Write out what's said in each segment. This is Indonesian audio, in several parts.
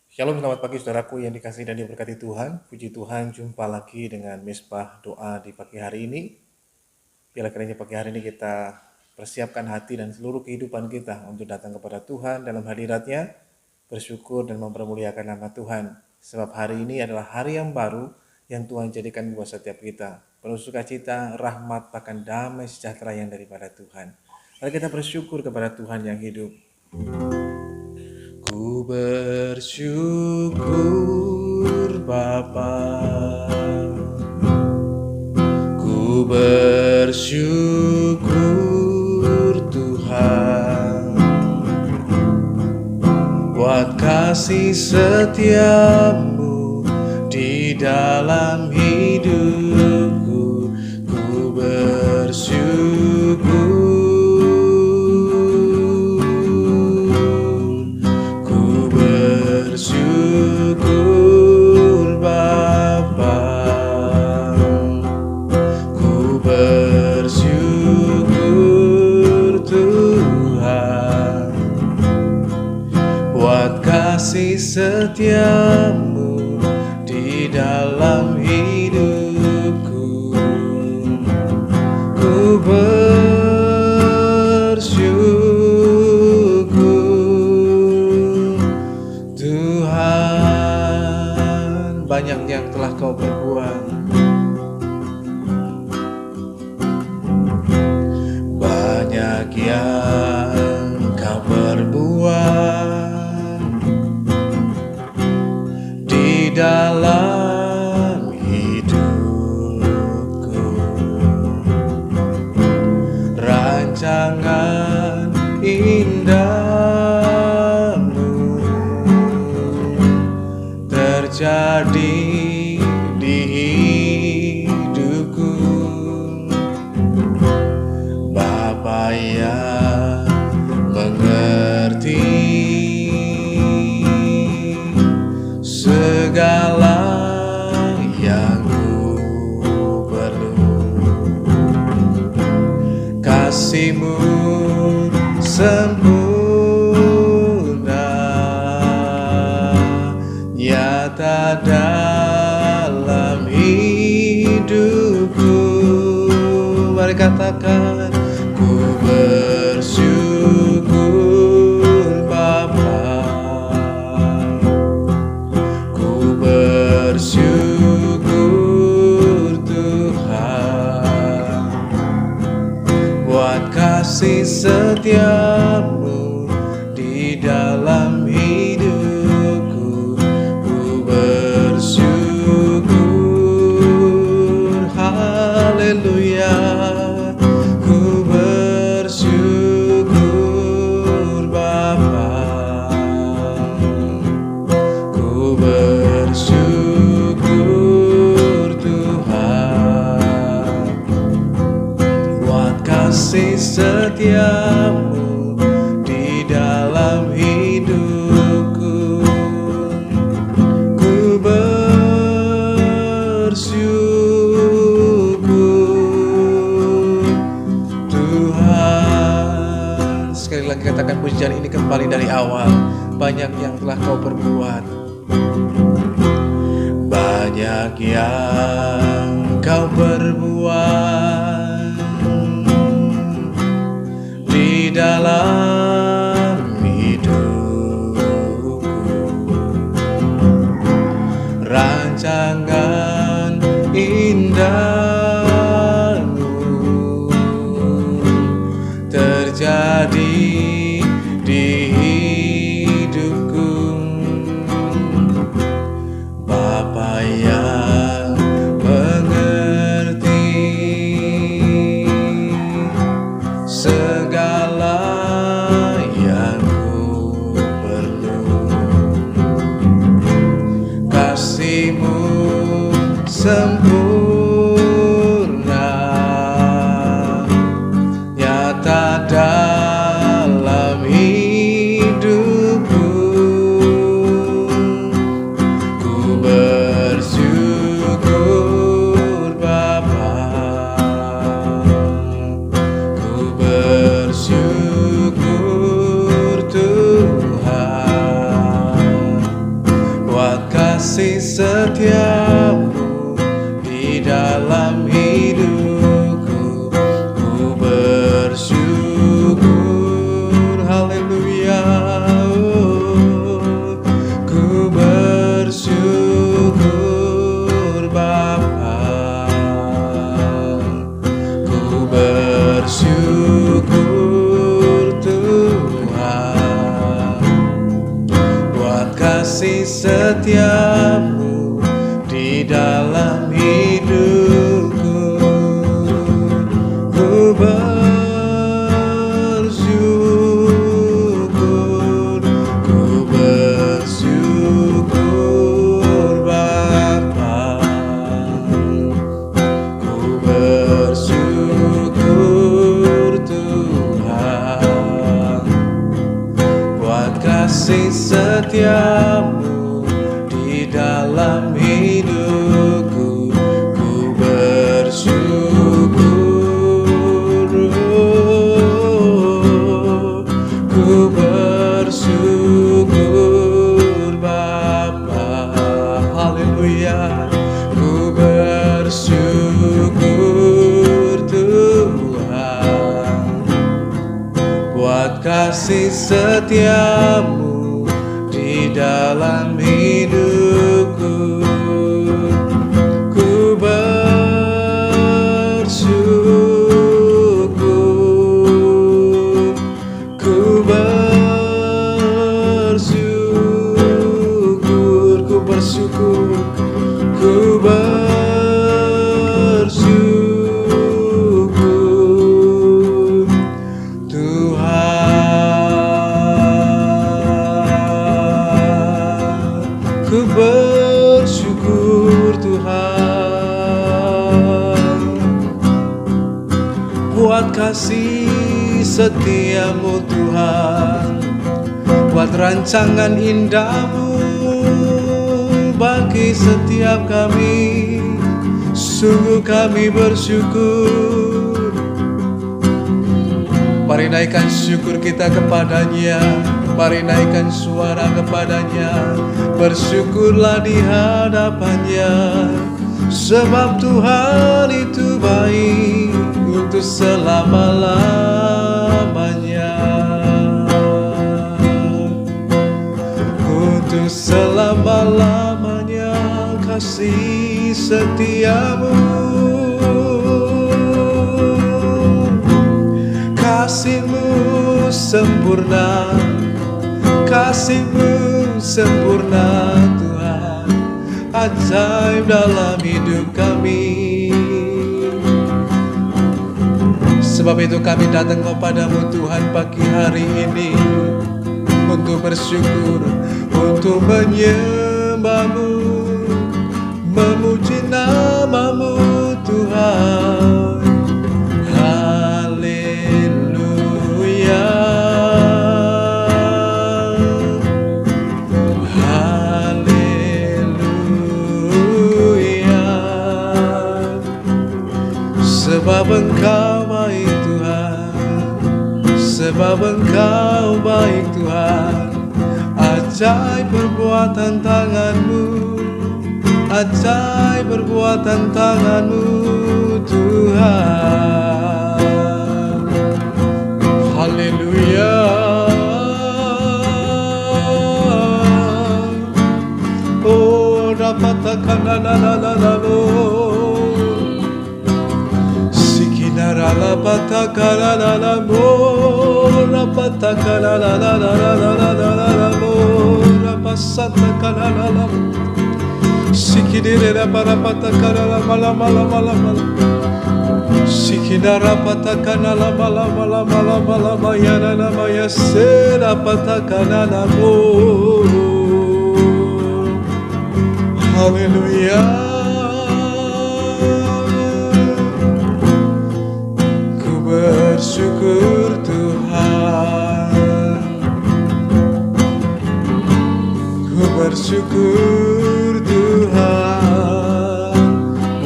Shalom, selamat pagi saudaraku yang dikasihi dan diberkati Tuhan. Puji Tuhan, jumpa lagi dengan Misbah Doa di pagi hari ini. Biarlah kiranya pagi hari ini kita persiapkan hati dan seluruh kehidupan kita untuk datang kepada Tuhan dalam hadirat-Nya, bersyukur dan mempermuliakan nama Tuhan. Sebab hari ini adalah hari yang baru yang Tuhan jadikan buat setiap kita. Penuh sukacita, rahmat, bahkan damai sejahtera yang daripada Tuhan. Mari kita bersyukur kepada Tuhan yang hidup. Ku bersyukur Bapa, ku bersyukur Tuhan, buat kasih setiamu di dalam hidupku. Ku bersyukur, bersyukur Bapa, ku bersyukur Tuhan, buat kasih setiamu di dalam hidupku. Ku banyak yang telah kau perbuat, banyak yang kau perbuat di dalam hidupku. Rancangan indahmu terjadi di hidupku. Bapa yang mengerti segala yang ku perlu, kasih-Mu sempurna nyata dalam hidupku. Mari katakan, ku bersyukur Bapa, ku bersyukur Tuhan, buat kasih setiamu di dalam hidupku. Ku bersyukur, haleluya. Ku bersyukur Bapa, ku bersyukur Tuhan, buat kasih setiamu di dalam hidupku. Ku bersyukur Tuhan. Sekali lagi katakan pujian ini kembali dari awal. Banyak yang telah kau perbuat, banyak yang kau perbuat di dalam hidupku. Rancangan indahmu terjadi di hidupku. Bapa yang mengerti segala yang ku perlu, kasih-Mu sempurna nyata dalam hidupku. Ku bersyukur Bapa, ku bersyukur Tuhan, setiamu di dalam hidupku. Ku bersyukur, haleluya. Ku bersyukur Bapa, ku bersyukur Tuhan, buat kasih setiamu di dalam hidupku. Ku bersyukur, ku bersyukur Bapa, ku bersyukur Tuhan, buat kasih setiamu di dalam hidupku. Ku bersyukur, ku bersyukur Bapa, haleluya. Ku bersyukur Tuhan, buat kasih setiamu di dalam hidupku. Ku bersyukur, ku bersyukur, ku bersyukur, ku bersyukur Tuhan. Ku bersyukur Tuhan, buat kasih setiamu Tuhan, buat rancangan indahmu bagi setiap kami. Sungguh kami bersyukur. Mari naikkan syukur kita kepadanya, mari naikkan suara kepadanya. Bersyukurlah di hadapannya, sebab Tuhan itu baik untuk selama-lamanya. Untuk selama-lamanya kasih setiamu, kasih-Mu sempurna, kasih-Mu sempurna Tuhan, ajaib dalam hidup kami. Sebab itu kami datang kepadamu Tuhan pagi hari ini untuk bersyukur, untuk menyembah-Mu, memuji nama-Mu Tuhan. Haleluya, haleluya. Sebab Engkau baik Tuhan, sebab Engkau baik Tuhan. Ajaib perbuatan tangan-Mu, ajaib perbuatan tangan-Mu Tuhan. Haleluya. Oh, rapatakan la la la la la lo. Sikinara la pataka la la la mo, rapataka la la la la la la la la la mo, rapasataka la la la. Sikidira para patakana la mala mala mala mala. Sikidara patakana la mala mala mala mala maya la maya sera patakana la mo. Haleluya. Ku bersyukur Tuhan, ku bersyukur Tuhan,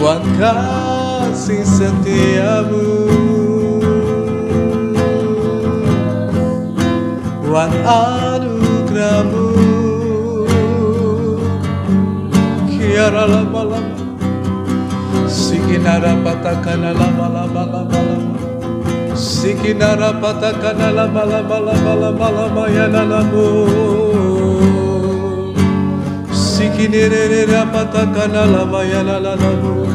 buat kasih setiamu, buat anugerah-Mu. yara lama lama. Sikinara patakana lama lama lama lama. Sikinara patakana lama lama lama lama lama yana lamu. Sikinere patakana lama yana lamu.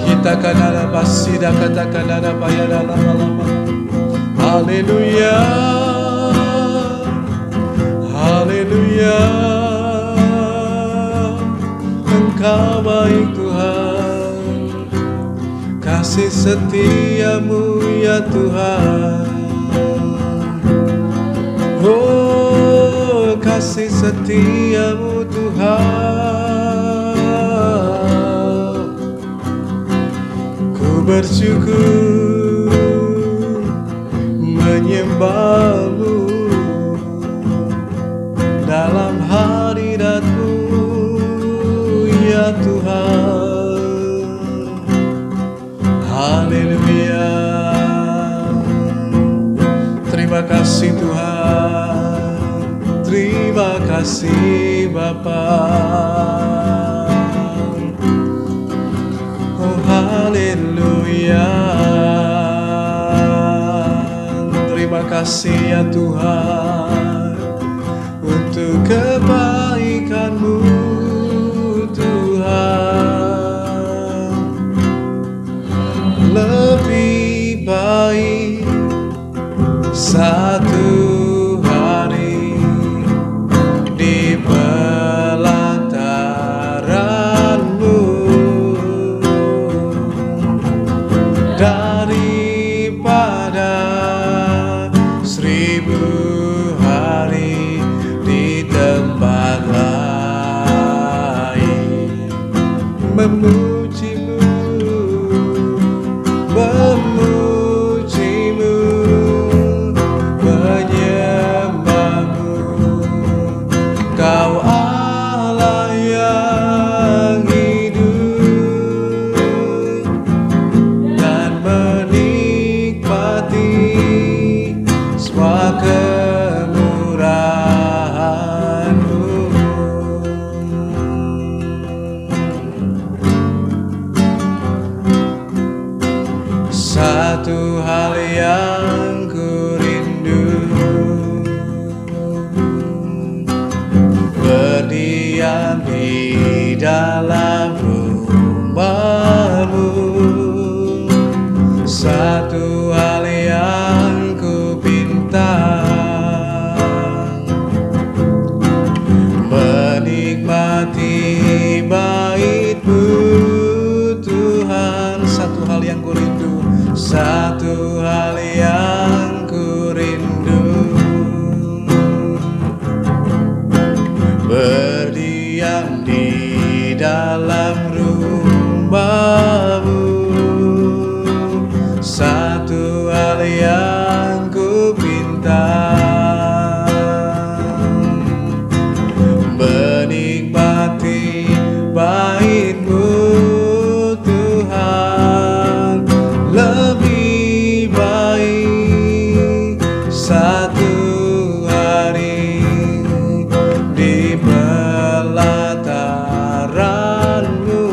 Hitakana lama sida katakana lama yana lama lama. Haleluya, haleluya. Engkau baik Tuhan, kasih setiamu ya Tuhan. Oh, kasih setiamu Tuhan. Ku bersyukur menyembahmu dalam hadirat-Mu ya Tuhan. Haleluya. Terima kasih Tuhan, terima kasih Bapa. Oh haleluya. Terima kasih ya Tuhan untuk kebaikan-Mu Tuhan. Lebih baik satu hari di pelataran-Mu daripada 1000 hari di tempat lain. Memuji-Mu, memuji-Mu, menyembah-Mu. Kau Allah yang hidup dan menikmati semua kemurahan-Mu. Satu hal yang ku rindu, berdiam di dalam rumah-Mu. Satu hal yang ku pinta, menikmati bait-Mu Tuhan. Satu hal yang ku rindu, satu hal yang ku rindu, berdiam di dalam rumah-Mu. Satu hal yang ku pinta, menikmati bait-Mu Tuhan. Lebih baik satu hari di pelataran-Mu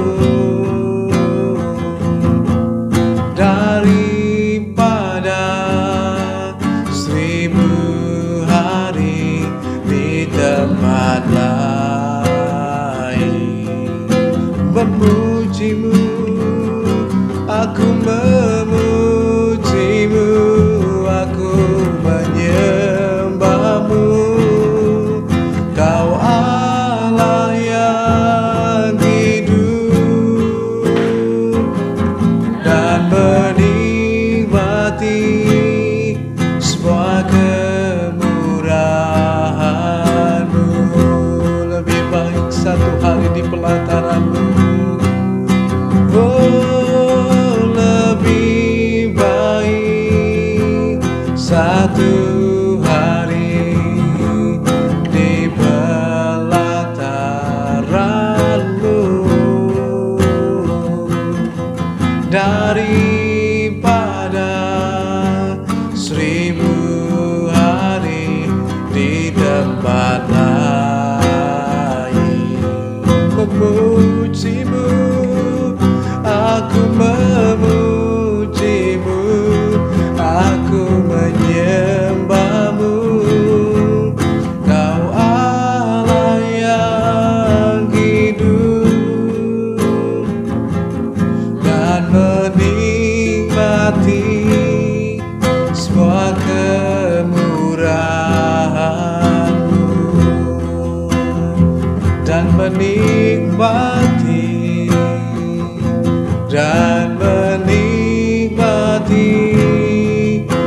dan menikmati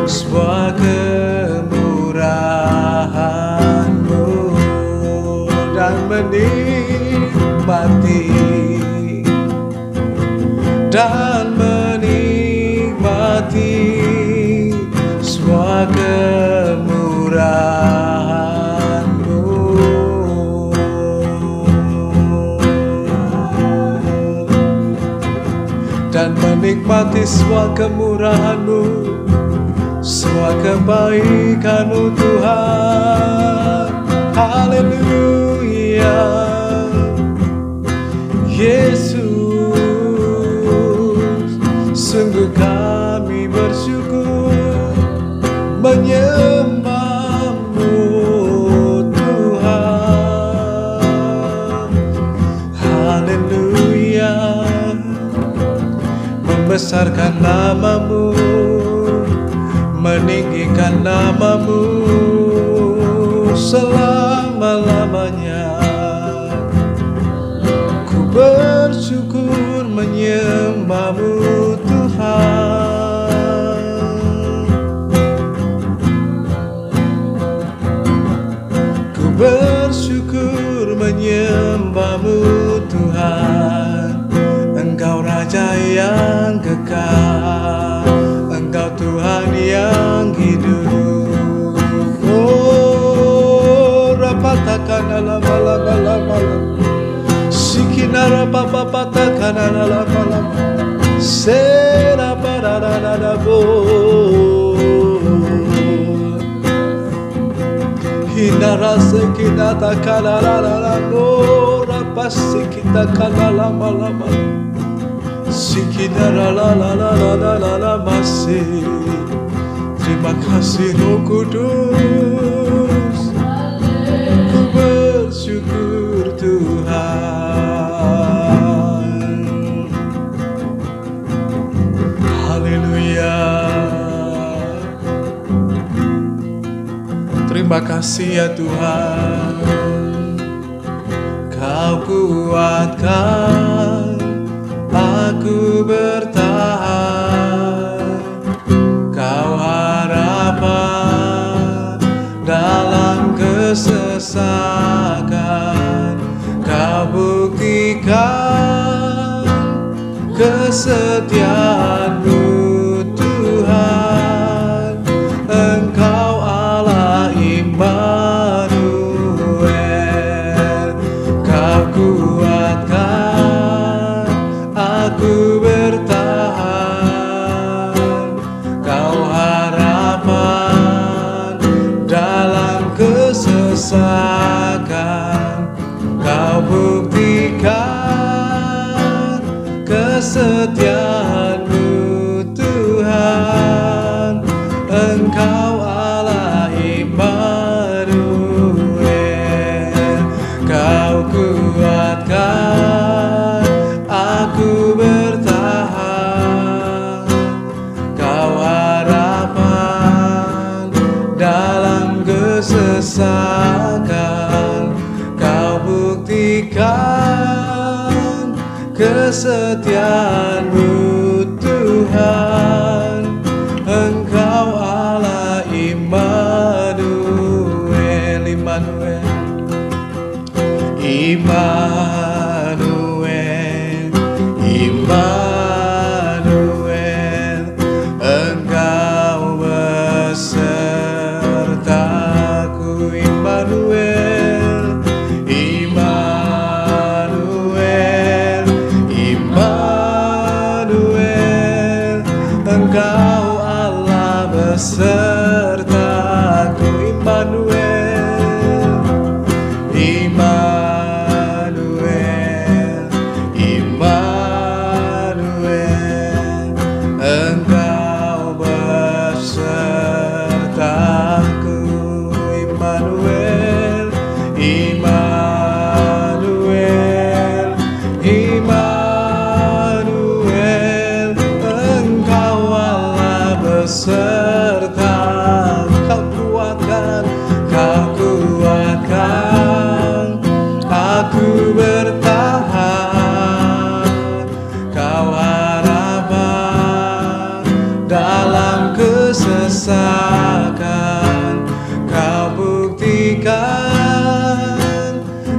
semua kemurahan-Mu, dan menikmati semua kemurahan-Mu, dan menikmati semua kemurahan-Mu, semua kebaikan-Mu Tuhan. Haleluya, Yesus, sungguh kami bersyukur menyembah-Mu Tuhan. Haleluya, membesarkan nama-Mu, meninggikan nama-Mu selama-lamanya. Ku bersyukur menyembah-Mu Tuhan. Ku bersyukur menyembah-Mu Tuhan. Engkau Raja yang kekal, Engkau Tuhan yang hidup. Oh, rapatakan alam, sikinara papapatakan alam, serabarararabo, hinara sekinata kanarararabo, rapasikita kanalama, sikinara la masih. Terima kasih Roh Kudus, ku bersyukur Tuhan. Haleluya. Terima kasih ya Tuhan, Kau kuatkan aku bertahan, Kau harapan dalam kesesakan, Kau buktikan kesetiaan-Mu Tuhan. Engkau Allah Immanuel, Kau kuatkan aku bertahan, Kau harapan dalam kesesakan, Kau buktikan kesetiaan-Mu Tuhan. Engkau Allah Immanuel, Kau kuatkan aku bertahan, Kau harapan dalam kesesakan, Kau buktikan kesetiaan-Mu Tuhan. Engkau Allah Immanuel, Immanuel, Immanuel, Engkau besertaku. Immanuel, Immanuel, Immanuel, Engkau Allah besertaku. Immanuel, Immanuel,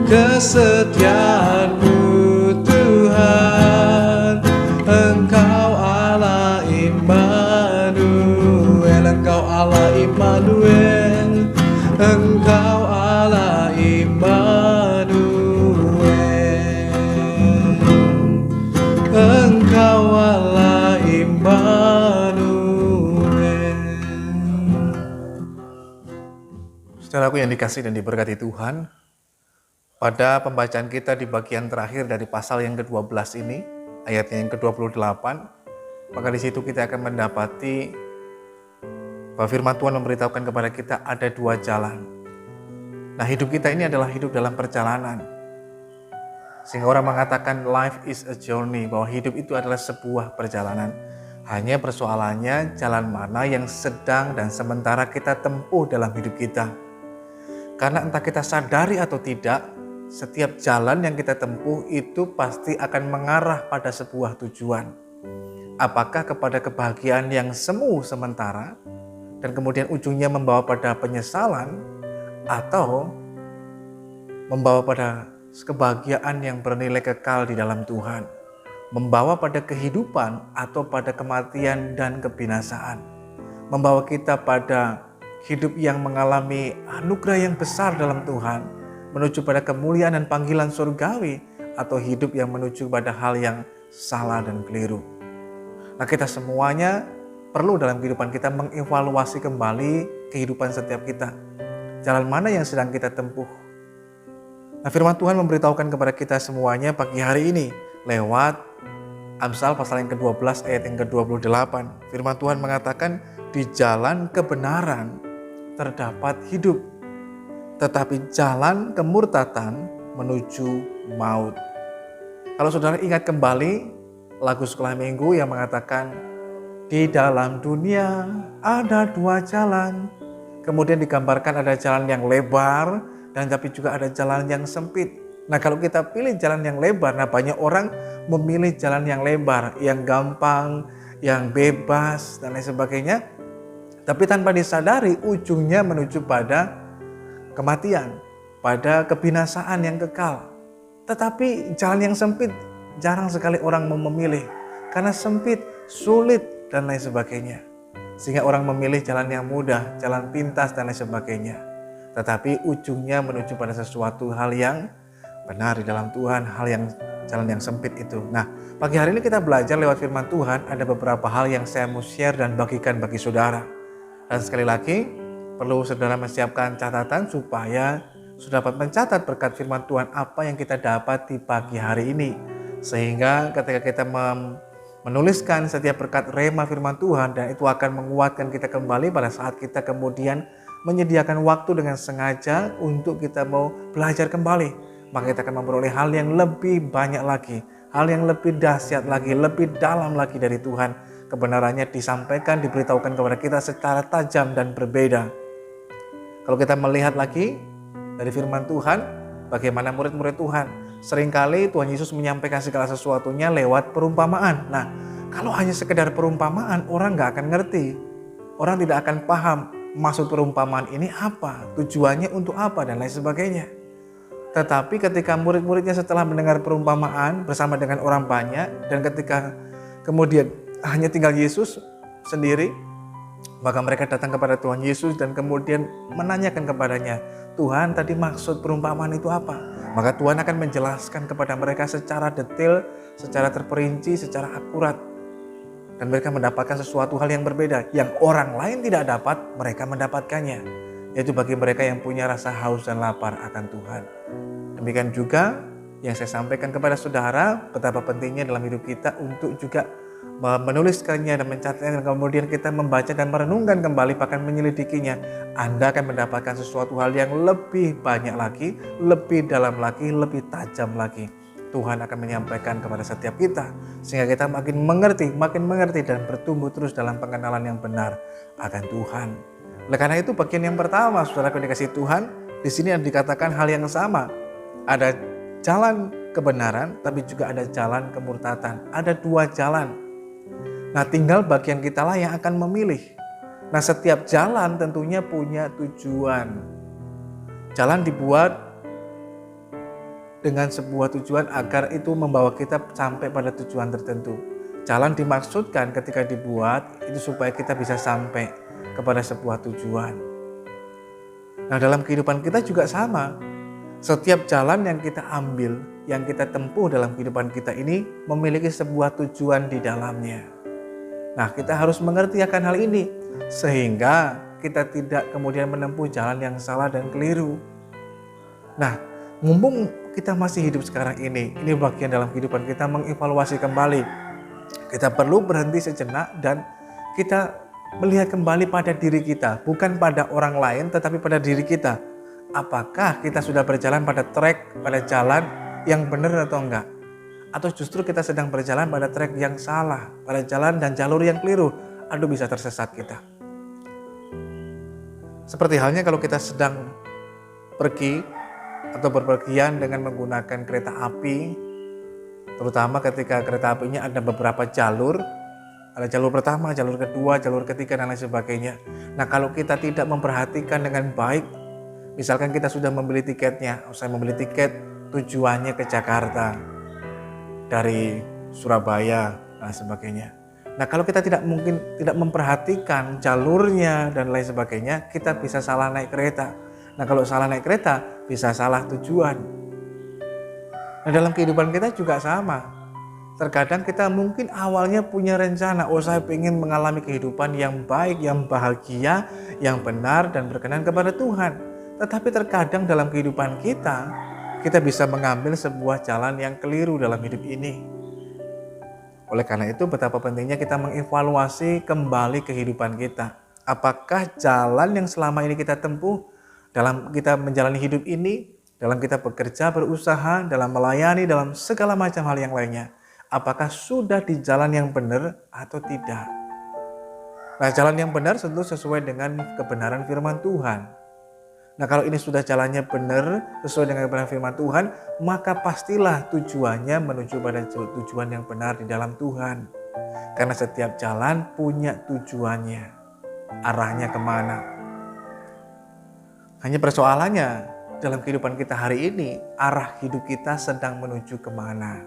kesetiaan-Mu Tuhan. Engkau Allah Immanuel, Engkau Allah Immanuel, Engkau Allah Immanuel, Engkau Allah Immanuel. Saudaraku yang dikasihi dan diberkati Tuhan, pada pembacaan kita di bagian terakhir dari pasal yang ke-12 ini, ayatnya yang ke-28, maka di situ kita akan mendapati bahwa firman Tuhan memberitahukan kepada kita ada dua jalan. Nah, hidup kita ini adalah hidup dalam perjalanan. Sehingga orang mengatakan life is a journey, bahwa hidup itu adalah sebuah perjalanan. Hanya persoalannya jalan mana yang sedang dan sementara kita tempuh dalam hidup kita. Karena entah kita sadari atau tidak, setiap jalan yang kita tempuh itu pasti akan mengarah pada sebuah tujuan. Apakah kepada kebahagiaan yang semu sementara dan kemudian ujungnya membawa pada penyesalan, atau membawa pada kebahagiaan yang bernilai kekal di dalam Tuhan, membawa pada kehidupan atau pada kematian dan kebinasaan, membawa kita pada hidup yang mengalami anugerah yang besar dalam Tuhan, menuju pada kemuliaan dan panggilan surgawi, atau hidup yang menuju pada hal yang salah dan keliru. Nah, kita semuanya perlu dalam kehidupan kita mengevaluasi kembali kehidupan setiap kita. Jalan mana yang sedang kita tempuh? Nah, firman Tuhan memberitahukan kepada kita semuanya pagi hari ini lewat Amsal pasal yang ke-12 ayat yang ke-28. Firman Tuhan mengatakan, di jalan kebenaran terdapat hidup, tetapi jalan kemurtatan menuju maut. Kalau saudara ingat kembali lagu sekolah minggu yang mengatakan, di dalam dunia ada dua jalan. Kemudian digambarkan ada jalan yang lebar dan tapi juga ada jalan yang sempit. Nah, kalau kita pilih jalan yang lebar, nah banyak orang memilih jalan yang lebar, yang gampang, yang bebas dan lain sebagainya. Tapi tanpa disadari ujungnya menuju pada kematian, pada kebinasaan yang kekal. Tetapi jalan yang sempit jarang sekali orang mau memilih, karena sempit, sulit dan lain sebagainya. Sehingga orang memilih jalan yang mudah, jalan pintas dan lain sebagainya. Tetapi ujungnya menuju pada sesuatu hal yang benar di dalam Tuhan, jalan yang sempit itu. Nah, pagi hari ini kita belajar lewat firman Tuhan, ada beberapa hal yang saya mau share dan bagikan bagi saudara. Dan sekali lagi, perlu saudara menyiapkan catatan supaya saudara dapat mencatat berkat firman Tuhan apa yang kita dapat di pagi hari ini. Sehingga ketika kita menuliskan setiap berkat rema firman Tuhan, dan itu akan menguatkan kita kembali pada saat kita kemudian menyediakan waktu dengan sengaja untuk kita mau belajar kembali. Maka kita akan memperoleh hal yang lebih banyak lagi, hal yang lebih dahsyat lagi, lebih dalam lagi dari Tuhan. Kebenarannya disampaikan, diberitahukan kepada kita secara tajam dan berbeda. Kalau kita melihat lagi dari firman Tuhan, bagaimana murid-murid Tuhan, seringkali Tuhan Yesus menyampaikan segala sesuatunya lewat perumpamaan. Nah, kalau hanya sekedar perumpamaan, orang gak akan ngerti. Orang tidak akan paham maksud perumpamaan ini apa, tujuannya untuk apa, dan lain sebagainya. Tetapi ketika murid-muridnya setelah mendengar perumpamaan bersama dengan orang banyak, dan ketika kemudian hanya tinggal Yesus sendiri, maka mereka datang kepada Tuhan Yesus dan kemudian menanyakan kepadanya, Tuhan, tadi maksud perumpamaan itu apa? Maka Tuhan akan menjelaskan kepada mereka secara detail, secara terperinci, secara akurat. Dan mereka mendapatkan sesuatu hal yang berbeda, yang orang lain tidak dapat, mereka mendapatkannya. Yaitu bagi mereka yang punya rasa haus dan lapar akan Tuhan. Demikian juga yang saya sampaikan kepada saudara, betapa pentingnya dalam hidup kita untuk juga menuliskannya dan mencatatnya, dan kemudian kita membaca dan merenungkan kembali, bahkan menyelidikinya. Anda akan mendapatkan sesuatu hal yang lebih banyak lagi, lebih dalam lagi, lebih tajam lagi. Tuhan akan menyampaikan kepada setiap kita, sehingga kita makin mengerti dan bertumbuh terus dalam pengenalan yang benar akan Tuhan. Oleh karena itu, bagian yang pertama, saudara dikasih Tuhan, di sini dikatakan hal yang sama. Ada jalan kebenaran, tapi juga ada jalan kemurtatan. Ada dua jalan. Nah, tinggal bagian kitalah yang akan memilih. Nah, setiap jalan tentunya punya tujuan. Jalan dibuat dengan sebuah tujuan agar itu membawa kita sampai pada tujuan tertentu. Jalan dimaksudkan ketika dibuat itu supaya kita bisa sampai kepada sebuah tujuan. Nah, dalam kehidupan kita juga sama. Setiap jalan yang kita ambil, yang kita tempuh dalam kehidupan kita ini memiliki sebuah tujuan di dalamnya. Nah, kita harus mengerti akan hal ini sehingga kita tidak kemudian menempuh jalan yang salah dan keliru. Nah, mumpung kita masih hidup sekarang ini bagian dalam kehidupan kita mengevaluasi kembali. Kita perlu berhenti sejenak dan kita melihat kembali pada diri kita, bukan pada orang lain tetapi pada diri kita. Apakah kita sudah berjalan pada track, pada jalan yang benar atau enggak? Atau justru kita sedang berjalan pada track yang salah, pada jalan dan jalur yang keliru? Aduh, bisa tersesat kita. Seperti halnya kalau kita sedang pergi atau berpergian dengan menggunakan kereta api, terutama ketika kereta apinya ada beberapa jalur, ada jalur pertama, jalur kedua, jalur ketiga, dan lain sebagainya. Nah, kalau kita tidak memperhatikan dengan baik, misalkan kita sudah membeli tiketnya, saya membeli tiket tujuannya ke Jakarta dari Surabaya, dan sebagainya. Nah, kalau kita tidak memperhatikan jalurnya dan lain sebagainya, kita bisa salah naik kereta. Nah, kalau salah naik kereta, bisa salah tujuan. Nah, dalam kehidupan kita juga sama. Terkadang kita mungkin awalnya punya rencana, saya ingin mengalami kehidupan yang baik, yang bahagia, yang benar dan berkenan kepada Tuhan. Tetapi terkadang dalam kehidupan kita bisa mengambil sebuah jalan yang keliru dalam hidup ini. Oleh karena itu betapa pentingnya kita mengevaluasi kembali kehidupan kita. Apakah jalan yang selama ini kita tempuh dalam kita menjalani hidup ini, dalam kita bekerja, berusaha, dalam melayani, dalam segala macam hal yang lainnya, apakah sudah di jalan yang benar atau tidak? Nah, jalan yang benar tentu sesuai dengan kebenaran firman Tuhan. Nah, kalau ini sudah jalannya benar, sesuai dengan kebenaran firman Tuhan, maka pastilah tujuannya menuju pada tujuan yang benar di dalam Tuhan. Karena setiap jalan punya tujuannya, arahnya kemana. Hanya persoalannya, dalam kehidupan kita hari ini, arah hidup kita sedang menuju kemana?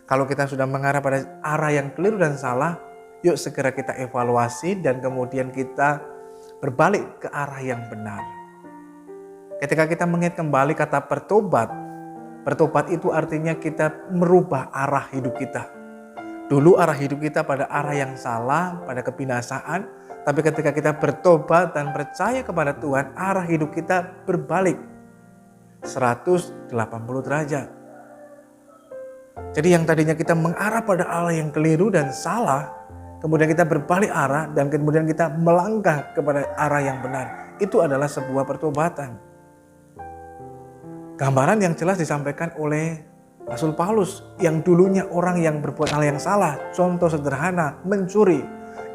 Kalau kita sudah mengarah pada arah yang keliru dan salah, yuk segera kita evaluasi dan kemudian kita berbalik ke arah yang benar. Ketika kita mengingat kembali kata bertobat itu artinya kita merubah arah hidup kita. Dulu arah hidup kita pada arah yang salah, pada kebinasaan, tapi ketika kita bertobat dan percaya kepada Tuhan, arah hidup kita berbalik 180 derajat. Jadi yang tadinya kita mengarah pada arah yang keliru dan salah, kemudian kita berbalik arah dan kemudian kita melangkah kepada arah yang benar. Itu adalah sebuah pertobatan. Gambaran yang jelas disampaikan oleh Rasul Paulus yang dulunya orang yang berbuat hal yang salah. Contoh sederhana, mencuri.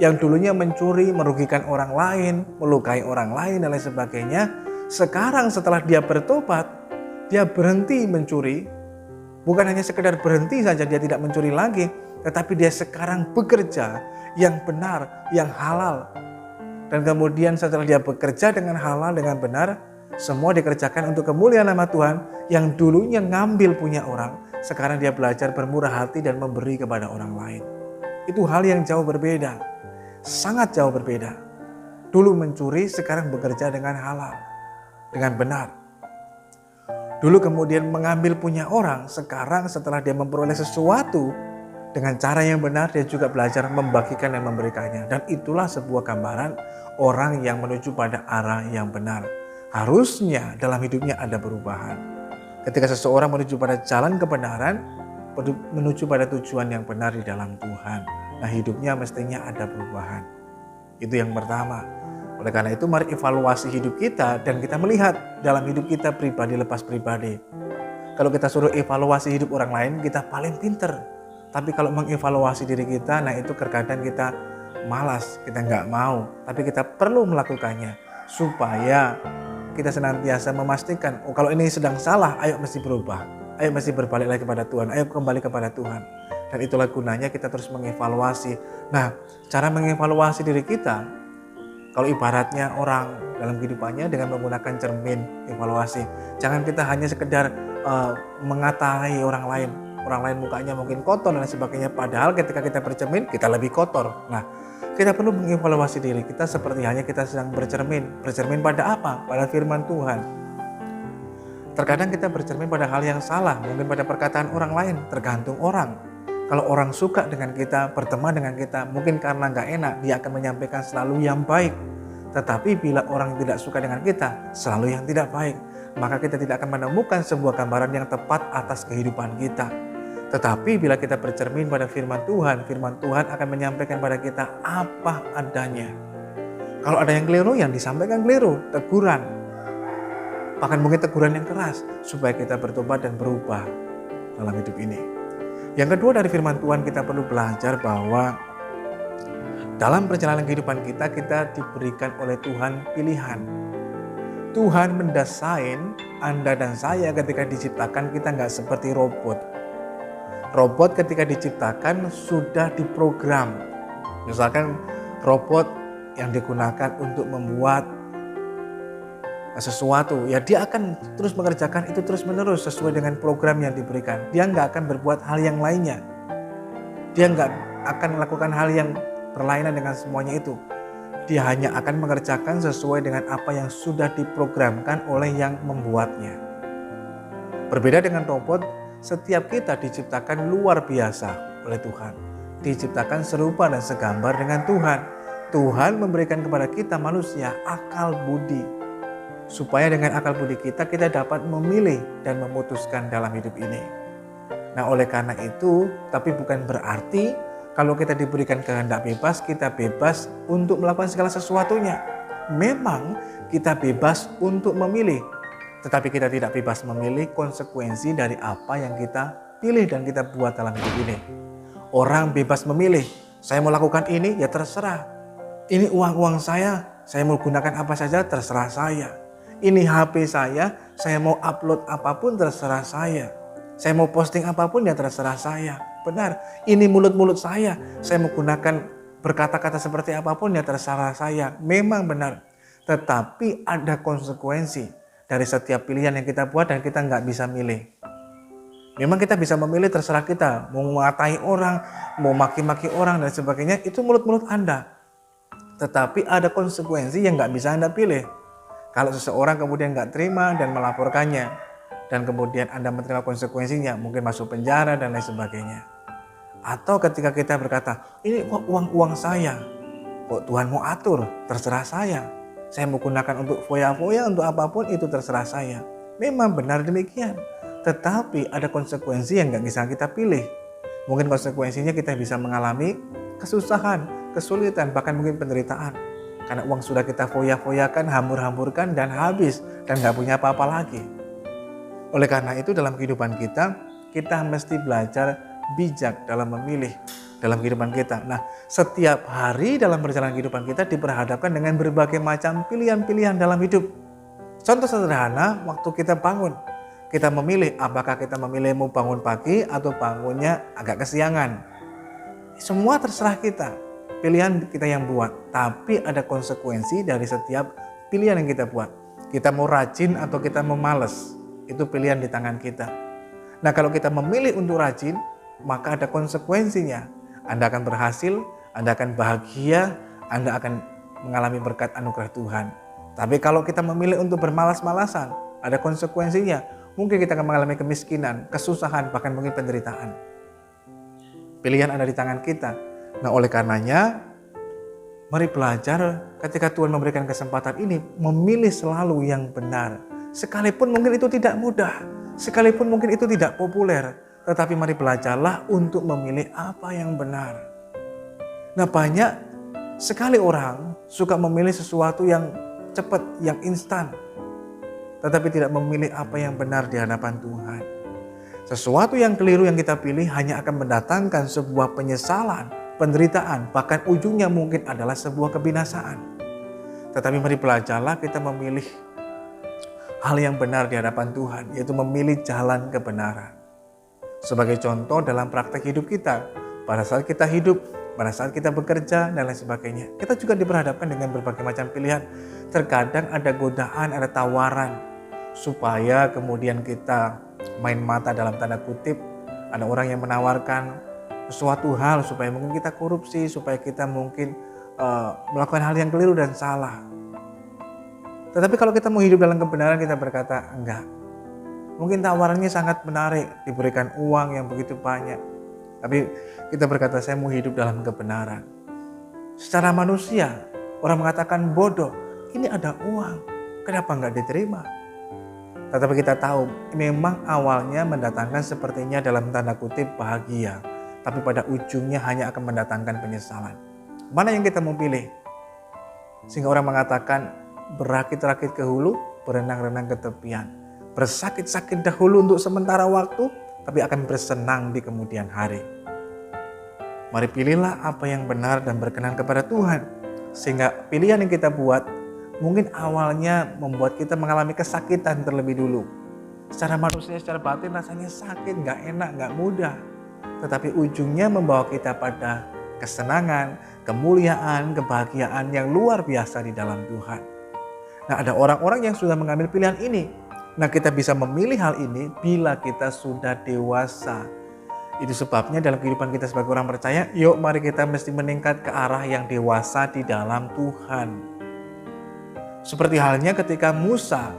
Yang dulunya mencuri, merugikan orang lain, melukai orang lain dan lain sebagainya. Sekarang setelah dia bertobat, dia berhenti mencuri. Bukan hanya sekedar berhenti saja, dia tidak mencuri lagi, tetapi dia sekarang bekerja yang benar, yang halal. Dan kemudian setelah dia bekerja dengan halal, dengan benar, semua dikerjakan untuk kemuliaan nama Tuhan. Yang dulunya ngambil punya orang, sekarang dia belajar bermurah hati dan memberi kepada orang lain. Itu hal yang jauh berbeda, sangat jauh berbeda. Dulu mencuri, sekarang bekerja dengan halal, dengan benar. Dulu kemudian mengambil punya orang, sekarang setelah dia memperoleh sesuatu dengan cara yang benar, dia juga belajar membagikan dan memberikannya. Dan itulah sebuah gambaran orang yang menuju pada arah yang benar. Harusnya dalam hidupnya ada perubahan. Ketika seseorang menuju pada jalan kebenaran, menuju pada tujuan yang benar di dalam Tuhan, nah hidupnya mestinya ada perubahan. Itu yang pertama. Oleh karena itu mari evaluasi hidup kita dan kita melihat dalam hidup kita pribadi lepas pribadi. Kalau kita suruh evaluasi hidup orang lain, kita paling pinter. Tapi kalau mengevaluasi diri kita, nah itu terkadang kita malas, kita nggak mau. Tapi kita perlu melakukannya supaya kita senantiasa memastikan, kalau ini sedang salah, ayo mesti berubah. Ayo mesti berbalik lagi kepada Tuhan, ayo kembali kepada Tuhan. Dan itulah gunanya kita terus mengevaluasi. Nah, cara mengevaluasi diri kita, kalau ibaratnya orang dalam kehidupannya dengan menggunakan cermin evaluasi. Jangan kita hanya sekedar mengatai orang lain. Orang lain mukanya mungkin kotor dan sebagainya. Padahal ketika kita bercermin, kita lebih kotor. Nah, kita perlu mengevaluasi diri kita seperti halnya kita sedang bercermin. Bercermin pada apa? Pada firman Tuhan. Terkadang kita bercermin pada hal yang salah, mungkin pada perkataan orang lain, tergantung orang. Kalau orang suka dengan kita, berteman dengan kita, mungkin karena nggak enak, dia akan menyampaikan selalu yang baik. Tetapi bila orang tidak suka dengan kita, selalu yang tidak baik, maka kita tidak akan menemukan sebuah gambaran yang tepat atas kehidupan kita. Tetapi bila kita bercermin pada firman Tuhan akan menyampaikan pada kita apa adanya. Kalau ada yang keliru, yang disampaikan keliru, teguran. Bahkan mungkin teguran yang keras, supaya kita bertobat dan berubah dalam hidup ini. Yang kedua, dari firman Tuhan kita perlu belajar bahwa dalam perjalanan kehidupan kita diberikan oleh Tuhan pilihan. Tuhan mendesain Anda dan saya ketika diciptakan, kita nggak seperti robot. Robot ketika diciptakan sudah diprogram. Misalkan robot yang digunakan untuk membuat sesuatu, ya dia akan terus mengerjakan itu terus menerus sesuai dengan program yang diberikan. Dia nggak akan berbuat hal yang lainnya. Dia nggak akan melakukan hal yang berlainan dengan semuanya itu. Dia hanya akan mengerjakan sesuai dengan apa yang sudah diprogramkan oleh yang membuatnya. Berbeda dengan robot, setiap kita diciptakan luar biasa oleh Tuhan. Diciptakan serupa dan segambar dengan Tuhan. Tuhan memberikan kepada kita manusia akal budi. Supaya dengan akal budi kita dapat memilih dan memutuskan dalam hidup ini. Nah, oleh karena itu, tapi bukan berarti kalau kita diberikan kehendak bebas, kita bebas untuk melakukan segala sesuatunya. Memang kita bebas untuk memilih, tetapi kita tidak bebas memilih konsekuensi dari apa yang kita pilih dan kita buat dalam hidup ini. Orang bebas memilih, saya mau lakukan ini, ya terserah. Ini uang saya mau gunakan apa saja, terserah saya. Ini HP saya mau upload apapun, terserah saya. Saya mau posting apapun, ya terserah saya. Benar, ini mulut saya mau gunakan berkata-kata seperti apapun, ya terserah saya. Memang benar, tetapi ada konsekuensi dari setiap pilihan yang kita buat dan kita nggak bisa milih. Memang kita bisa memilih, terserah kita. Mau mengatai orang, mau maki-maki orang dan sebagainya, itu mulut Anda. Tetapi ada konsekuensi yang nggak bisa Anda pilih. Kalau seseorang kemudian nggak terima dan melaporkannya, dan kemudian Anda menerima konsekuensinya, mungkin masuk penjara dan lain sebagainya. Atau ketika kita berkata, ini kok uang saya, kok Tuhan mau atur, terserah saya. Saya mau gunakan untuk foya-foya, untuk apapun itu terserah saya. Memang benar demikian. Tetapi ada konsekuensi yang nggak bisa kita pilih. Mungkin konsekuensinya kita bisa mengalami kesusahan, kesulitan, bahkan mungkin penderitaan. Karena uang sudah kita foya-foyakan, hambur-hamburkan dan habis dan nggak punya apa-apa lagi. Oleh karena itu dalam kehidupan kita mesti belajar bijak dalam memilih dalam kehidupan kita. Nah, setiap hari dalam perjalanan kehidupan kita diperhadapkan dengan berbagai macam pilihan-pilihan dalam hidup. Contoh sederhana, waktu kita bangun, kita memilih apakah kita memilih mau bangun pagi atau bangunnya agak kesiangan. Semua terserah kita, pilihan kita yang buat. Tapi ada konsekuensi dari setiap pilihan yang kita buat. Kita mau rajin atau kita mau malas, itu pilihan di tangan kita. Nah, kalau kita memilih untuk rajin, maka ada konsekuensinya. Anda akan berhasil, Anda akan bahagia, Anda akan mengalami berkat anugerah Tuhan. Tapi kalau kita memilih untuk bermalas-malasan, ada konsekuensinya. Mungkin kita akan mengalami kemiskinan, kesusahan, bahkan mungkin penderitaan. Pilihan ada di tangan kita. Nah, oleh karenanya, mari belajar ketika Tuhan memberikan kesempatan ini, memilih selalu yang benar. Sekalipun mungkin itu tidak mudah, sekalipun mungkin itu tidak populer, tetapi mari belajarlah untuk memilih apa yang benar. Nah, banyak sekali orang suka memilih sesuatu yang cepat, yang instan, tetapi tidak memilih apa yang benar di hadapan Tuhan. Sesuatu yang keliru yang kita pilih hanya akan mendatangkan sebuah penyesalan, penderitaan, bahkan ujungnya mungkin adalah sebuah kebinasaan. Tetapi mari belajarlah kita memilih hal yang benar di hadapan Tuhan, yaitu memilih jalan kebenaran. Sebagai contoh dalam praktek hidup kita, pada saat kita hidup, pada saat kita bekerja dan lain sebagainya, kita juga diperhadapkan dengan berbagai macam pilihan. Terkadang ada godaan, ada tawaran, supaya kemudian kita main mata dalam tanda kutip. Ada orang yang menawarkan sesuatu hal supaya mungkin kita korupsi, supaya kita mungkin melakukan hal yang keliru dan salah. Tetapi kalau kita mau hidup dalam kebenaran, kita berkata enggak. Mungkin tawarannya sangat menarik, diberikan uang yang begitu banyak. Tapi kita berkata saya mau hidup dalam kebenaran. Secara manusia, orang mengatakan bodoh, ini ada uang, kenapa enggak diterima? Tetapi kita tahu memang awalnya mendatangkan sepertinya dalam tanda kutip bahagia. Tapi pada ujungnya hanya akan mendatangkan penyesalan. Mana yang kita mau pilih? Sehingga orang mengatakan berakit-rakit ke hulu, berenang-renang ke tepian. Bersakit-sakit dahulu untuk sementara waktu, tapi akan bersenang di kemudian hari. Mari pilihlah apa yang benar dan berkenan kepada Tuhan. Sehingga pilihan yang kita buat mungkin awalnya membuat kita mengalami kesakitan terlebih dulu. Secara manusia, secara batin rasanya sakit, gak enak, gak mudah. Tetapi ujungnya membawa kita pada kesenangan, kemuliaan, kebahagiaan yang luar biasa di dalam Tuhan. Nah, ada orang-orang yang sudah mengambil pilihan ini. Nah, kita bisa memilih hal ini bila kita sudah dewasa. Itu sebabnya dalam kehidupan kita sebagai orang percaya, yuk mari kita mesti meningkat ke arah yang dewasa di dalam Tuhan. Seperti halnya ketika Musa,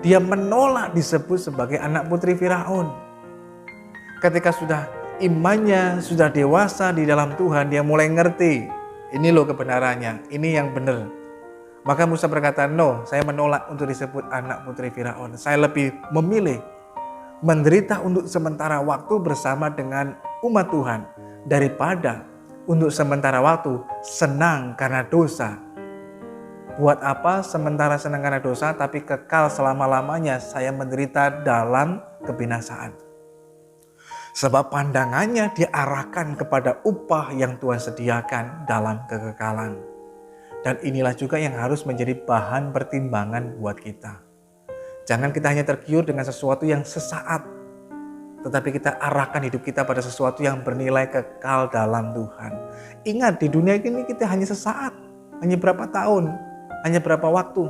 dia menolak disebut sebagai anak putri Firaun. Ketika sudah imannya sudah dewasa di dalam Tuhan, dia mulai ngerti, ini loh kebenarannya, ini yang benar. Maka Musa berkata, no, saya menolak untuk disebut anak putri Firaun. Saya lebih memilih menderita untuk sementara waktu bersama dengan umat Tuhan daripada untuk sementara waktu senang karena dosa. Buat apa sementara senang karena dosa tapi kekal selama-lamanya saya menderita dalam kebinasaan. Sebab pandangannya diarahkan kepada upah yang Tuhan sediakan dalam kekekalan. Dan inilah juga yang harus menjadi bahan pertimbangan buat kita. Jangan kita hanya tergiur dengan sesuatu yang sesaat, tetapi kita arahkan hidup kita pada sesuatu yang bernilai kekal dalam Tuhan. Ingat, di dunia ini kita hanya sesaat, hanya berapa tahun, hanya berapa waktu.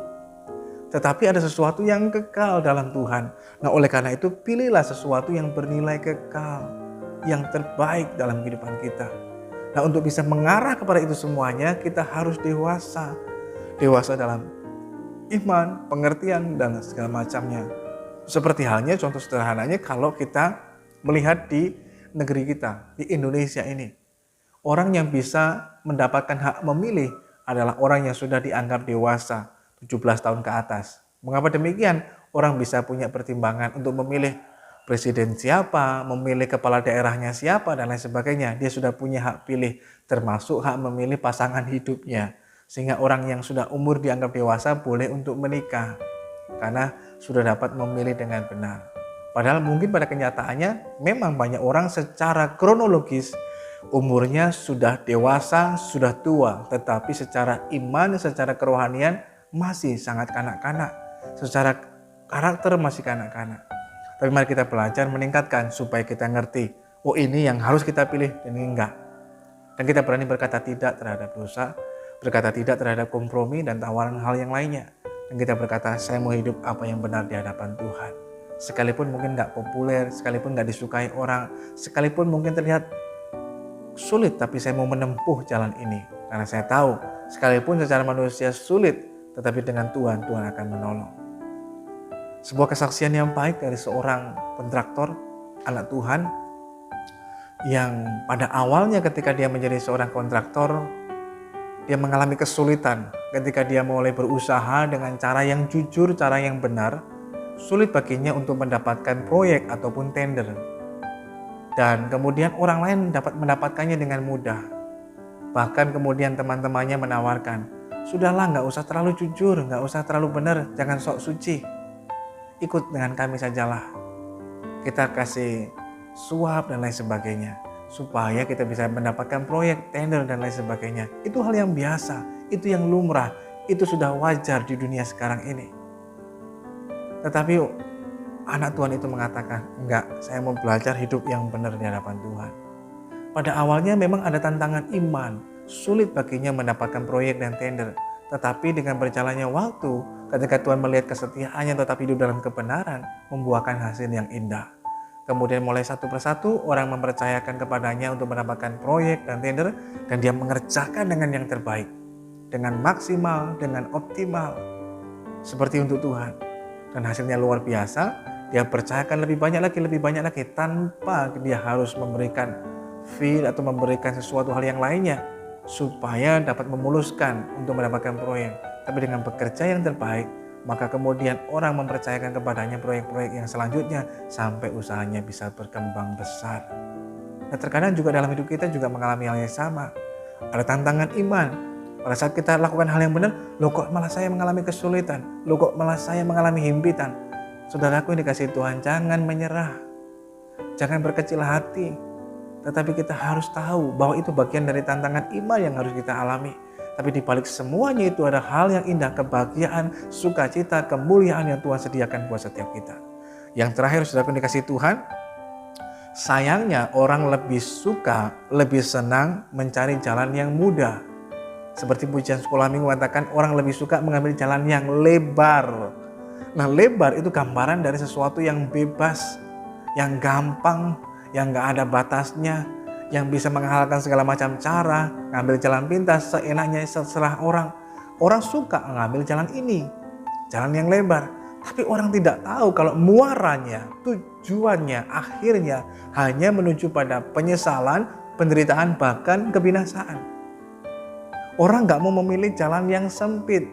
Tetapi ada sesuatu yang kekal dalam Tuhan. Nah, oleh karena itu pilihlah sesuatu yang bernilai kekal, yang terbaik dalam kehidupan kita. Nah, untuk bisa mengarah kepada itu semuanya, kita harus dewasa. Dewasa dalam iman, pengertian, dan segala macamnya. Seperti halnya, contoh sederhananya kalau kita melihat di negeri kita, di Indonesia ini. Orang yang bisa mendapatkan hak memilih adalah orang yang sudah dianggap dewasa, 17 tahun ke atas. Mengapa demikian? Orang bisa punya pertimbangan untuk memilih presiden siapa, memilih kepala daerahnya siapa, dan lain sebagainya. Dia sudah punya hak pilih, termasuk hak memilih pasangan hidupnya. Sehingga orang yang sudah umur dianggap dewasa boleh untuk menikah. Karena sudah dapat memilih dengan benar. Padahal mungkin pada kenyataannya memang banyak orang secara kronologis umurnya sudah dewasa, sudah tua. Tetapi secara iman, secara kerohanian masih sangat kanak-kanak. Secara karakter masih kanak-kanak. Tapi mari kita belajar meningkatkan supaya kita ngerti, oh ini yang harus kita pilih dan ini enggak. Dan kita berani berkata tidak terhadap dosa, berkata tidak terhadap kompromi dan tawaran hal yang lainnya. Dan kita berkata, saya mau hidup apa yang benar di hadapan Tuhan. Sekalipun mungkin enggak populer, sekalipun enggak disukai orang, sekalipun mungkin terlihat sulit, tapi saya mau menempuh jalan ini. Karena saya tahu, sekalipun secara manusia sulit, tetapi dengan Tuhan, Tuhan akan menolong. Sebuah kesaksian yang baik dari seorang kontraktor, anak Tuhan, yang pada awalnya ketika dia menjadi seorang kontraktor, dia mengalami kesulitan ketika dia mulai berusaha dengan cara yang jujur, cara yang benar, sulit baginya untuk mendapatkan proyek ataupun tender. Dan kemudian orang lain dapat mendapatkannya dengan mudah. Bahkan kemudian teman-temannya menawarkan, sudahlah nggak usah terlalu jujur, nggak usah terlalu benar, jangan sok suci. Ikut dengan kami sajalah. Kita kasih suap dan lain sebagainya. Supaya kita bisa mendapatkan proyek, tender dan lain sebagainya. Itu hal yang biasa, itu yang lumrah, itu sudah wajar di dunia sekarang ini. Tetapi anak Tuhan itu mengatakan, enggak, saya mau belajar hidup yang benar di hadapan Tuhan. Pada awalnya memang ada tantangan iman, sulit baginya mendapatkan proyek dan tender. Tetapi dengan berjalannya waktu, Ketika Tuhan melihat kesetiaannya tetap hidup dalam kebenaran, membuahkan hasil yang indah. Kemudian mulai satu persatu orang mempercayakan kepadanya untuk mendapatkan proyek dan tender, dan dia mengerjakan dengan yang terbaik, dengan maksimal, dengan optimal, seperti untuk Tuhan. Dan hasilnya luar biasa, dia percayakan lebih banyak lagi, tanpa dia harus memberikan fee atau memberikan sesuatu hal yang lainnya, supaya dapat memuluskan untuk mendapatkan proyek. Tapi dengan bekerja yang terbaik, maka kemudian orang mempercayakan kepadanya proyek-proyek yang selanjutnya sampai usahanya bisa berkembang besar. Nah, terkadang juga dalam hidup kita juga mengalami hal yang sama. Ada tantangan iman. Pada saat kita lakukan hal yang benar, loh kok malah saya mengalami kesulitan? Loh kok malah saya mengalami himpitan? Saudaraku yang dikasihi Tuhan, jangan menyerah. Jangan berkecil hati. Tetapi kita harus tahu bahwa itu bagian dari tantangan iman yang harus kita alami. Tapi di balik semuanya itu ada hal yang indah, kebahagiaan, sukacita, kemuliaan yang Tuhan sediakan buat setiap kita. Yang terakhir, saudara dikasihi Tuhan, sayangnya orang lebih senang mencari jalan yang mudah. Seperti pujian sekolah minggu mengatakan, orang lebih suka mengambil jalan yang lebar. Nah, lebar itu gambaran dari sesuatu yang bebas, yang gampang, yang gak ada batasnya, yang bisa menghalalkan segala macam cara, ngambil jalan pintas seenaknya seserah orang. Orang suka ngambil jalan ini, jalan yang lebar. Tapi orang tidak tahu kalau muaranya, tujuannya, akhirnya hanya menuju pada penyesalan, penderitaan, bahkan kebinasaan. Orang gak mau memilih jalan yang sempit.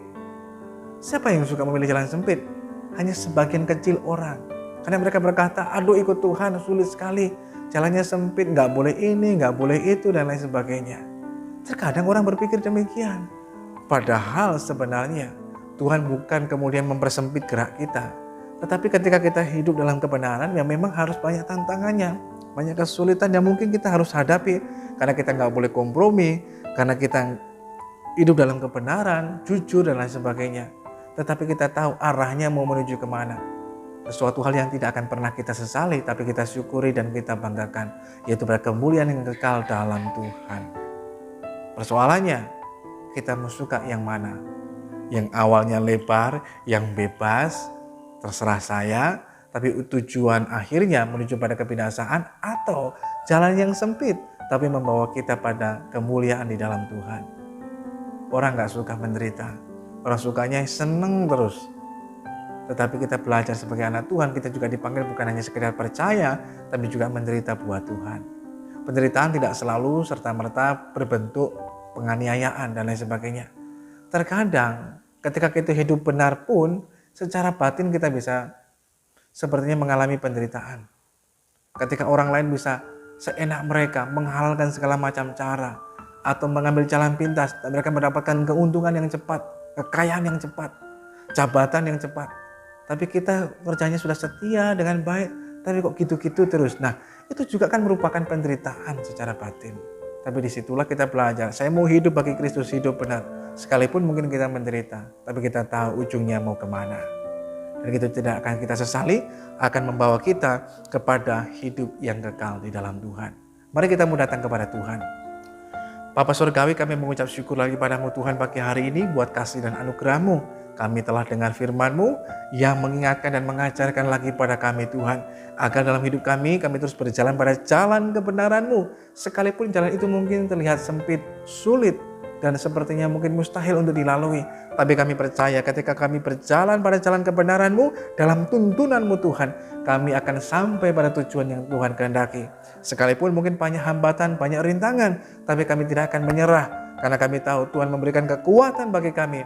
Siapa yang suka memilih jalan sempit? Hanya sebagian kecil orang. Karena mereka berkata, aduh ikut Tuhan sulit sekali. Jalannya sempit, gak boleh ini, gak boleh itu, dan lain sebagainya. Terkadang orang berpikir demikian. Padahal sebenarnya Tuhan bukan kemudian mempersempit gerak kita. Tetapi ketika kita hidup dalam kebenaran, ya memang harus banyak tantangannya. Banyak kesulitan yang mungkin kita harus hadapi. Karena kita gak boleh kompromi, karena kita hidup dalam kebenaran, jujur, dan lain sebagainya. Tetapi kita tahu arahnya mau menuju kemana. Sesuatu hal yang tidak akan pernah kita sesali, tapi kita syukuri dan kita banggakan, yaitu pada kemuliaan yang kekal dalam Tuhan. Persoalannya, kita mau suka yang mana? Yang awalnya lebar, yang bebas, terserah saya, tapi tujuan akhirnya menuju pada kebinasaan, atau jalan yang sempit, tapi membawa kita pada kemuliaan di dalam Tuhan. Orang gak suka menderita, orang sukanya seneng terus. Tetapi kita belajar sebagai anak Tuhan, kita juga dipanggil bukan hanya sekedar percaya, tapi juga menderita buat Tuhan. Penderitaan tidak selalu serta-merta berbentuk penganiayaan dan lain sebagainya. Terkadang ketika kita hidup benar pun, secara batin kita bisa sepertinya mengalami penderitaan. Ketika orang lain bisa seenak mereka menghalalkan segala macam cara, atau mengambil jalan pintas, dan mereka mendapatkan keuntungan yang cepat, kekayaan yang cepat, jabatan yang cepat. Tapi kita kerjanya sudah setia dengan baik, tapi kok gitu-gitu terus. Nah, itu juga kan merupakan penderitaan secara batin. Tapi disitulah kita belajar, saya mau hidup bagi Kristus, hidup benar. Sekalipun mungkin kita menderita, tapi kita tahu ujungnya mau kemana. Dan itu tidak akan kita sesali, akan membawa kita kepada hidup yang kekal di dalam Tuhan. Mari kita mau datang kepada Tuhan. Bapa Surgawi, kami mengucap syukur lagi padamu Tuhan pagi hari ini buat kasih dan anugerah-Mu. Kami telah dengar firman-Mu yang mengingatkan dan mengajarkan lagi pada kami Tuhan. Agar dalam hidup kami terus berjalan pada jalan kebenaran-Mu. Sekalipun jalan itu mungkin terlihat sempit, sulit, dan sepertinya mungkin mustahil untuk dilalui. Tapi kami percaya ketika kami berjalan pada jalan kebenaran-Mu, dalam tuntunan-Mu Tuhan, kami akan sampai pada tujuan yang Tuhan kehendaki. Sekalipun mungkin banyak hambatan, banyak rintangan, tapi kami tidak akan menyerah. Karena kami tahu Tuhan memberikan kekuatan bagi kami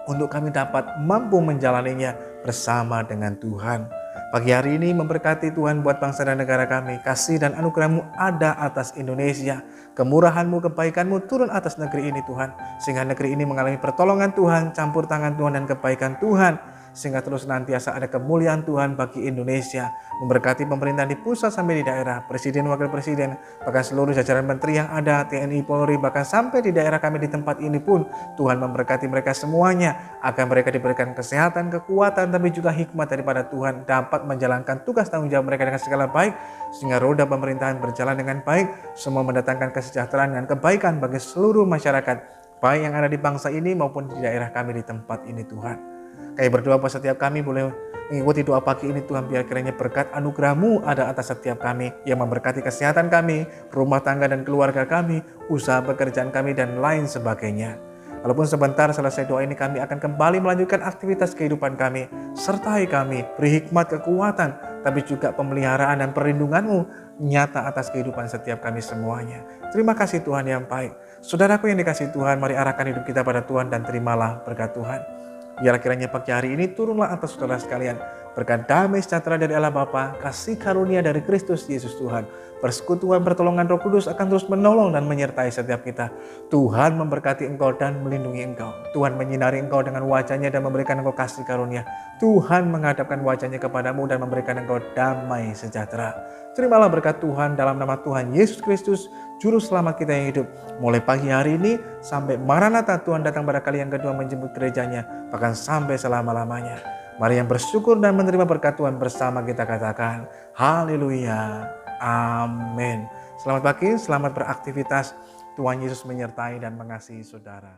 untuk kami dapat mampu menjalaninya bersama dengan Tuhan. Pagi hari ini memberkati Tuhan buat bangsa dan negara kami. Kasih dan anugerah-Mu ada atas Indonesia. Kemurahan-Mu, kebaikan-Mu turun atas negeri ini Tuhan. Sehingga negeri ini mengalami pertolongan Tuhan, campur tangan Tuhan dan kebaikan Tuhan. Sehingga terus nantiasa ada kemuliaan Tuhan bagi Indonesia. Memberkati pemerintahan di pusat sampai di daerah, presiden, wakil presiden, bahkan seluruh jajaran menteri yang ada, TNI, Polri, bahkan sampai di daerah kami di tempat ini pun Tuhan memberkati mereka semuanya, agar mereka diberikan kesehatan, kekuatan, tapi juga hikmat daripada Tuhan, dapat menjalankan tugas tanggung jawab mereka dengan segala baik, sehingga roda pemerintahan berjalan dengan baik, semua mendatangkan kesejahteraan dan kebaikan bagi seluruh masyarakat, baik yang ada di bangsa ini maupun di daerah kami di tempat ini Tuhan. Kami berdoa buat setiap kami boleh mengikuti doa pagi ini Tuhan, biar kiranya berkat anugerah-Mu ada atas setiap kami yang memberkati kesehatan kami, rumah tangga dan keluarga kami, usaha pekerjaan kami dan lain sebagainya. Walaupun sebentar selesai doa ini kami akan kembali melanjutkan aktivitas kehidupan kami. Sertai kami, beri hikmat, kekuatan, tapi juga pemeliharaan dan perlindungan-Mu nyata atas kehidupan setiap kami semuanya. Terima kasih Tuhan yang baik. Saudaraku yang dikasihi Tuhan, mari arahkan hidup kita pada Tuhan dan terimalah berkat Tuhan. Biar kiranya pagi hari ini turunlah atas saudara sekalian berkat damai sejahtera dari Allah Bapa, kasih karunia dari Kristus Yesus Tuhan, persekutuan pertolongan Roh Kudus akan terus menolong dan menyertai setiap kita. Tuhan memberkati engkau dan melindungi engkau. Tuhan menyinari engkau dengan wajah-Nya dan memberikan engkau kasih karunia. Tuhan menghadapkan wajah-Nya kepadamu dan memberikan engkau damai sejahtera. Terimalah berkat Tuhan dalam nama Tuhan Yesus Kristus, Juru Selamat kita yang hidup. Mulai pagi hari ini sampai Maranatha Tuhan datang pada kali yang kedua menjemput gerejanya, bahkan sampai selama-lamanya. Mari yang bersyukur dan menerima berkat Tuhan bersama kita katakan, haleluya, amin. Selamat pagi, selamat beraktivitas. Tuhan Yesus menyertai dan mengasihi saudara.